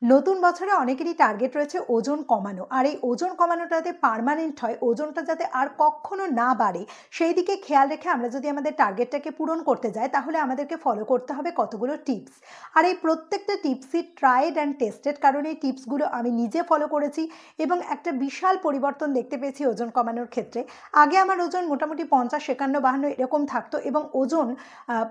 নতুন বছরে অনেকেরই টার্গেট রয়েছে ওজন কমানো, আর এই ওজন কমানোটা যাতে পার্মানেন্ট হয়, ওজনটা যাতে আর কখনো না বাড়ে, সেই দিকে খেয়াল রেখে আমরা যদি আমাদের টার্গেটটাকে পূরণ করতে যাই তাহলে আমাদেরকে ফলো করতে হবে কতগুলো টিপস। আর এই প্রত্যেকটা টিপসই ট্রাইড অ্যান্ড টেস্টেড, কারণ এই টিপসগুলো আমি নিজে ফলো করেছি এবং একটা বিশাল পরিবর্তন দেখতে পেয়েছি ওজন কমানোর ক্ষেত্রে। আগে আমার ওজন মোটামুটি 50, 51, 52 এরকম থাকতো এবং ওজন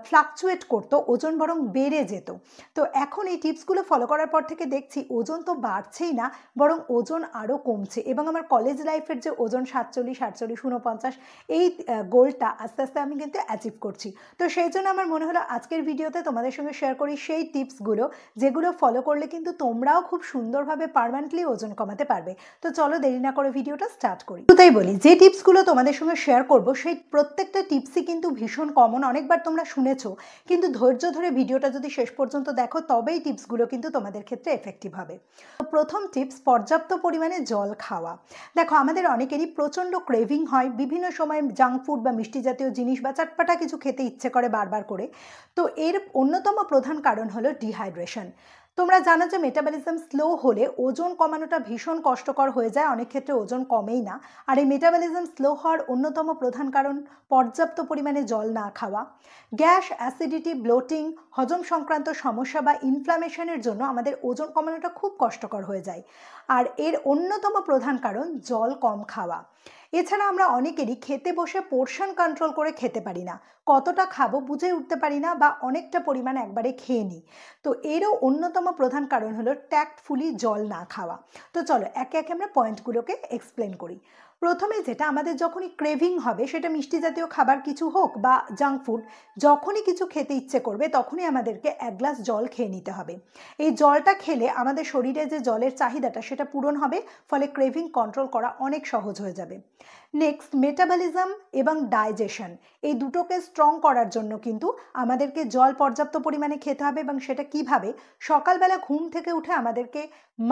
ফ্লাকচুয়েট করতো, ওজন বরং বেড়ে যেত। তো এখন এই টিপসগুলো ফলো করার পর থেকে দেখছি ওজন তো বাড়ছেই না, বরং ওজন আরও কমছে এবং আমার কলেজ লাইফের যে ওজন 47, 48, 49 এই গোলটা আস্তে আস্তে আমি কিন্তু অ্যাচিভ করছি। তো সেই জন্য আমার মনে হলো আজকের ভিডিওতে তোমাদের সঙ্গে শেয়ার করি সেই টিপসগুলো যেগুলো ফলো করলে কিন্তু তোমরাও খুব সুন্দরভাবে পার্মানেন্টলি ওজন কমাতে পারবে। তো চলো দেরি না করে ভিডিওটা স্টার্ট করি। তাই বলি, যে টিপসগুলো তোমাদের সঙ্গে শেয়ার করব সেই প্রত্যেকটা টিপসই কিন্তু ভীষণ কমন, অনেকবার তোমরা শুনেছো, কিন্তু ধৈর্য ধরে ভিডিওটা যদি শেষ পর্যন্ত দেখো তবেই টিপসগুলো কিন্তু তোমাদের ক্ষেত্রে এফেক্টিভ হবে। তো প্রথম টিপস, পর্যাপ্ত পরিমাণে জল খাওয়া। দেখো, আমাদের অনেকেরই প্রচণ্ড ক্রেভিং হয়, বিভিন্ন সময় জাঙ্ক ফুড বা মিষ্টি জাতীয় জিনিস বা চটপাটা কিছু খেতে ইচ্ছে করে বারবার করে। তো এর অন্যতম প্রধান কারণ হলো ডিহাইড্রেশন। তোমরা জানো যে মেটাবলিজম স্লো হলে ওজন কমানোটা ভীষণ কষ্টকর হয়ে যায়, অনেক ক্ষেত্রে ওজন কমেই না। আর এই মেটাবলিজম স্লো হওয়ার অন্যতম প্রধান কারণ পর্যাপ্ত পরিমাণে জল না খাওয়া। গ্যাস, অ্যাসিডিটি, ব্লোটিং, হজম সংক্রান্ত সমস্যা বা ইনফ্লামেশনের জন্য আমাদের ওজন কমানোটা খুব কষ্টকর হয়ে যায়। আর এর অন্যতম প্রধান কারণ জল কম খাওয়া। এছাড়া আমরা অনেকেরই খেতে বসে পোর্শন কন্ট্রোল করে খেতে পারি না, কতটা খাবো বুঝে উঠতে পারি না বা অনেকটা পরিমাণ একবারে খেয়ে নিই। তো এরও অন্যতম প্রধান কারণ হলো ট্যাক্টফুলি জল না খাওয়া। তো চলো একে একে আমরা পয়েন্টগুলোকে এক্সপ্লেন করি। প্রথমে যেটা, আমাদের যখনই ক্রেভিং হবে, সেটা মিষ্টি জাতীয় খাবার কিছু হোক বা জাঙ্ক ফুড, যখনই কিছু খেতে ইচ্ছে করবে তখনই আমাদেরকে 1 গ্লাস জল খেয়ে নিতে হবে। এই জলটা খেলে আমাদের শরীরে যে জলের চাহিদাটা সেটা পূরণ হবে, ফলে ক্রেভিং কন্ট্রোল করা অনেক সহজ হয়ে যাবে। নেক্সট, মেটাবলিজম এবং ডাইজেশন, এই দুটোকে স্ট্রং করার জন্য কিন্তু আমাদেরকে জল পর্যাপ্ত পরিমাণে খেতে হবে। এবং সেটা কিভাবে? সকালবেলা ঘুম থেকে উঠে আমাদেরকে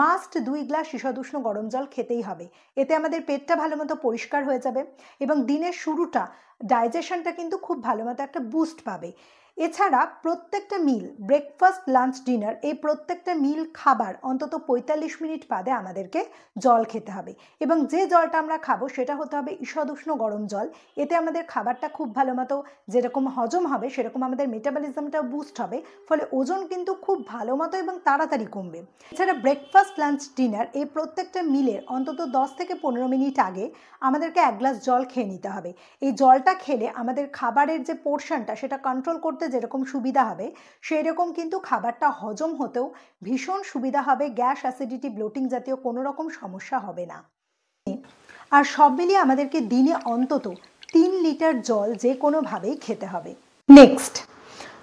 মাস্ট 2 গ্লাস ঈষদুষ্ণ গরম জল খেতেই হবে। এতে আমাদের পেটটা ভালো মতো পরিষ্কার হয়ে যাবে এবং দিনের শুরুটা, ডাইজেশনটা কিন্তু খুব ভালো মতো একটা বুস্ট পাবে। এছাড়া প্রত্যেকটা মিল, ব্রেকফাস্ট, লাঞ্চ, ডিনার, এই প্রত্যেকটা মিল খাবার অন্তত 45 মিনিট বাদে আমাদেরকে জল খেতে হবে। এবং যে জলটা আমরা খাবো সেটা হতে হবে ঈষদুষ্ণ গরম জল। এতে আমাদের খাবারটা খুব ভালো মতো যেরকম হজম হবে, সেরকম আমাদের মেটাবলিজমটাও বুস্ট হবে, ফলে ওজন কিন্তু খুব ভালো মতো এবং তাড়াতাড়ি কমবে। এছাড়া ব্রেকফাস্ট, লাঞ্চ, ডিনার, এই প্রত্যেকটা মিলের অন্তত 10 থেকে 15 মিনিট আগে আমাদেরকে 1 গ্লাস জল খেয়ে নিতে হবে। এই জলটা খেলে আমাদের খাবারের যে পোর্শনটা সেটা কন্ট্রোল করতে যেরকম সুবিধা হবে, সেই রকম কিন্তু খাবারটা হজম হতেও ভীষণ সুবিধা হবে। গ্যাস, অ্যাসিডিটি, ব্লোটিং জাতীয় কোনো রকম সমস্যা হবে না। আর সব মিলিয়ে আমাদেরকে দিনে অন্তত 3 লিটার জল যে কোনোভাবেই খেতে হবে। নেক্সট,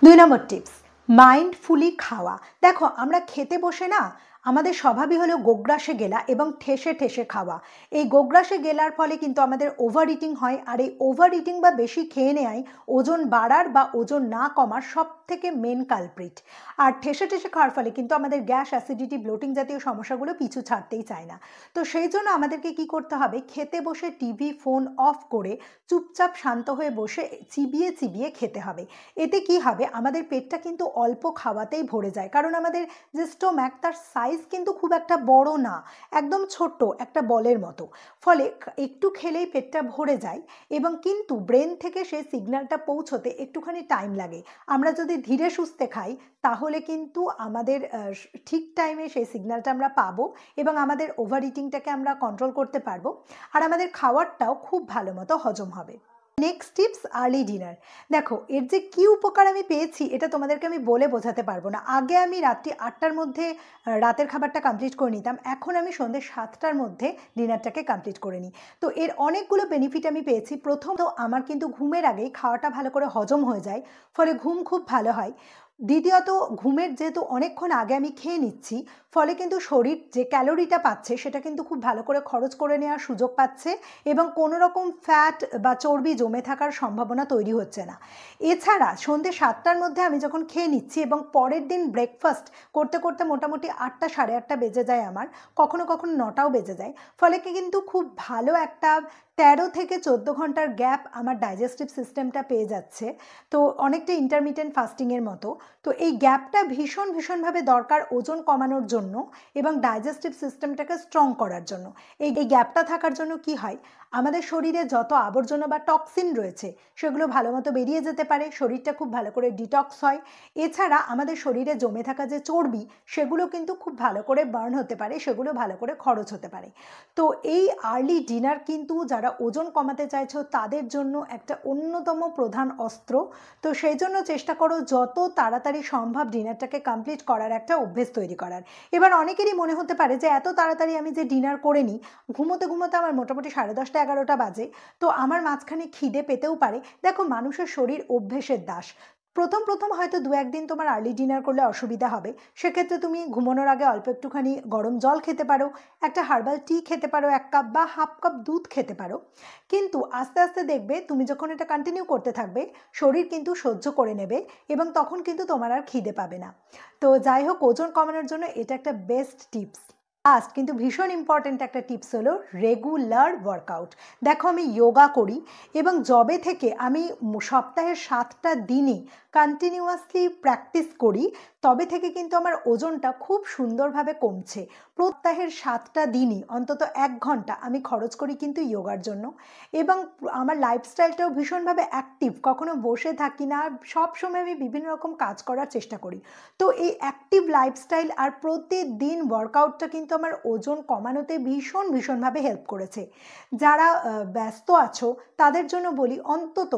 2 নম্বর টিপস, মাইন্ডফুলি খাওয়া। দেখো, আমরা খেতে বসে না, আমাদের স্বভাবই হলো গোগ্রাসে গেলা এবং ঠেসে ঠেসে খাওয়া। এই গোগ্রাসে গেলার ফলে কিন্তু আমাদের ওভার ইটিং হয়, আর এই ওভার ইটিং বা বেশি খেয়ে নেওয়াই ওজন বাড়ার বা ওজন না কমার সব থেকে মেন কালপ্রিট। আর ঠেসে ঠেসে খাওয়ার ফলে কিন্তু আমাদের গ্যাস, অ্যাসিডিটি, ব্লোটিং জাতীয় সমস্যাগুলো পিছু ছাড়তেই চায় না। তো সেই জন্য আমাদেরকে কি করতে হবে? খেতে বসে টিভি, ফোন অফ করে চুপচাপ শান্ত হয়ে বসে চিবিয়ে চিবিয়ে খেতে হবে। এতে কি হবে? আমাদের পেটটা কিন্তু অল্প খাওয়াতেই ভরে যায়, কারণ আমাদের যে স্টোম্যাক, তার সাইজ কিন্তু খুব একটা বড় না, একদম ছোট্ট একটা বলের মতো। ফলে একটু খেলেই পেটটা ভরে যায় এবং কিন্তু ব্রেন থেকে সেই সিগন্যালটা পৌঁছতে একটুখানি টাইম লাগে। আমরা যদি ধীরে সুস্থে খাই তাহলে কিন্তু আমাদের ঠিক টাইমে সেই সিগন্যালটা আমরা পাবো এবং আমাদের ওভার ইটিংটাকে আমরা কন্ট্রোল করতে পারবো, আর আমাদের খাওয়ারটাও খুব ভালো মতো হজম হবে। Next tips, early dinner. দেখো, এর যে কী উপকার আমি পেয়েছি এটা তোমাদেরকে আমি বলে বোঝাতে পারবো না। আগে আমি রাত্রি 8টার মধ্যে রাতের খাবারটা কমপ্লিট করে নিতাম, এখন আমি সন্ধ্যে 7টার মধ্যে ডিনারটাকে কমপ্লিট করে নিই। তো এর অনেকগুলো বেনিফিট আমি পেয়েছি। প্রথম তো আমার কিন্তু ঘুমের আগেই খাওয়াটা ভালো করে হজম হয়ে যায়, ফলে ঘুম খুব ভালো হয়। দ্বিতীয়ত, ঘুমের যেহেতু অনেকক্ষণ আগে আমি খেয়ে নিচ্ছি, ফলে কিন্তু শরীর যে ক্যালোরিটা পাচ্ছে সেটা কিন্তু খুব ভালো করে খরচ করে নেওয়ার সুযোগ পাচ্ছে এবং কোনো রকম ফ্যাট বা চর্বি জমে থাকার সম্ভাবনা তৈরি হচ্ছে না। এছাড়া সন্ধ্যে 7টার মধ্যে আমি যখন খেয়ে নিচ্ছি এবং পরের দিন ব্রেকফাস্ট করতে করতে মোটামুটি 8টা, সাড়ে 8টা বেজে যায় আমার, কখনো কখনো 9টাও বেজে যায়, ফলে কিন্তু খুব ভালো একটা 13 থেকে 14 ঘন্টার গ্যাপ আমার ডাইজেস্টিভ সিস্টেমটা পেয়ে যাচ্ছে। তো অনেকটা ইন্টারমিটেন্ট ফাস্টিংয়ের মতো। তো এই গ্যাপটা ভীষণভাবে দরকার ওজন কমানোর জন্য এবং ডাইজেস্টিভ সিস্টেমটাকে স্ট্রং করার জন্য। এই গ্যাপটা থাকার জন্য কি হয়, আমাদের শরীরে যত আবর্জনা বা টক্সিন রয়েছে সেগুলো ভালো মতো বেরিয়ে যেতে পারে, শরীরটা খুব ভালো করে ডিটক্স হয়। এছাড়া আমাদের শরীরে জমে থাকা যে চর্বি সেগুলো কিন্তু খুব ভালো করে বার্ন হতে পারে, সেগুলো ভালো করে খরচ হতে পারে। তো এই আর্লি ডিনার কিন্তু যারা ওজন কমাতে চাইছো তাদের জন্য একটা অন্যতম প্রধান অস্ত্র। তো সেই জন্য চেষ্টা করো যত তাড়াতাড়ি সম্ভব ডিনারটাকে কমপ্লিট করার একটা অভ্যেস তৈরি করার। এবার অনেকেরই মনে হতে পারে যে এত তাড়াতাড়ি আমি যে ডিনার করে নিই, ঘুমোতে আমার মোটামুটি 10:30 11টা বাজে, তো আমার মাঝখানে খিদে পেতেও পারে। দেখো, মানুষের শরীর অভ্যেসের দাস। প্রথম হয়তো 2-1 দিন তোমার আর্লি ডিনার করলে অসুবিধা হবে। সেক্ষেত্রে তুমি ঘুমানোর আগে অল্প একটুখানি গরম জল খেতে পারো, একটা হার্বাল টি খেতে পারো, 1 কাপ বা হাফ কাপ দুধ খেতে পারো। কিন্তু আস্তে আস্তে দেখবে তুমি যখন এটা কন্টিনিউ করতে থাকবে, শরীর কিন্তু সহ্য করে নেবে এবং তখন কিন্তু তোমার আর খিদে পাবে না। তো যাই হোক, ওজন কমানোর জন্য এটা একটা বেস্ট টিপস। লাস্ট কিন্তু ভীষণ ইম্পর্টেন্ট একটা টিপস হলো রেগুলার ওয়ার্কআউট। দেখো, আমি যোগা করি এবং যবে থেকে আমি সপ্তাহের 7টা দিনই কন্টিনিউয়াসলি প্র্যাকটিস করি, তবে থেকে কিন্তু আমার ওজনটা খুব সুন্দরভাবে কমছে। প্রত্যেকের 7টা দিনই অন্তত 1 ঘন্টা আমি খরচ করি কিন্তু যোগার জন্য। এবং আমার লাইফস্টাইলটাও ভীষণভাবে অ্যাক্টিভ, কখনো বসে থাকি না, সবসময় আমি বিভিন্ন রকম কাজ করার চেষ্টা করি। তো এই অ্যাক্টিভ লাইফস্টাইল আর প্রতিদিন ওয়ার্কআউটটা কিন্তু আমার ওজন কমানোতে ভীষণভাবে হেল্প করেছে। যারা ব্যস্ত আছো তাদের জন্য বলি, অন্তত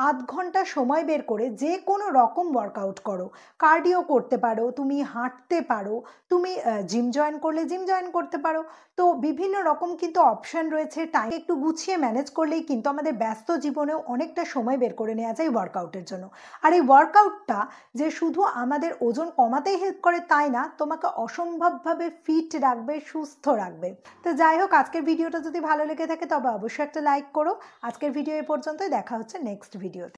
আধ ঘন্টা সময় বের করে যে কোনো রকম ওয়ার্কআউট করো। কার্ডিও করতে পারো, তুমি হাঁটতে পারো, তুমি জিম জয়েন করলে জিম জয়েন করতে পারো। তো বিভিন্ন রকম কিন্তু অপশান রয়েছে। টাইম একটু গুছিয়ে ম্যানেজ করলেই কিন্তু আমাদের ব্যস্ত জীবনেও অনেকটা সময় বের করে নেওয়া যায় ওয়ার্কআউটের জন্য। আর এই ওয়ার্কআউটটা যে শুধু আমাদের ওজন কমাতেই হেল্প করে তাই না, তোমাকে অসম্ভবভাবে ফিট রাখবে, সুস্থ রাখবে। তো যাই হোক, আজকের ভিডিওটা যদি ভালো লেগে থাকে তবে অবশ্যই একটা লাইক করো। আজকের ভিডিও এ পর্যন্তই, দেখা হচ্ছে নেক্সট ভিডিওতে।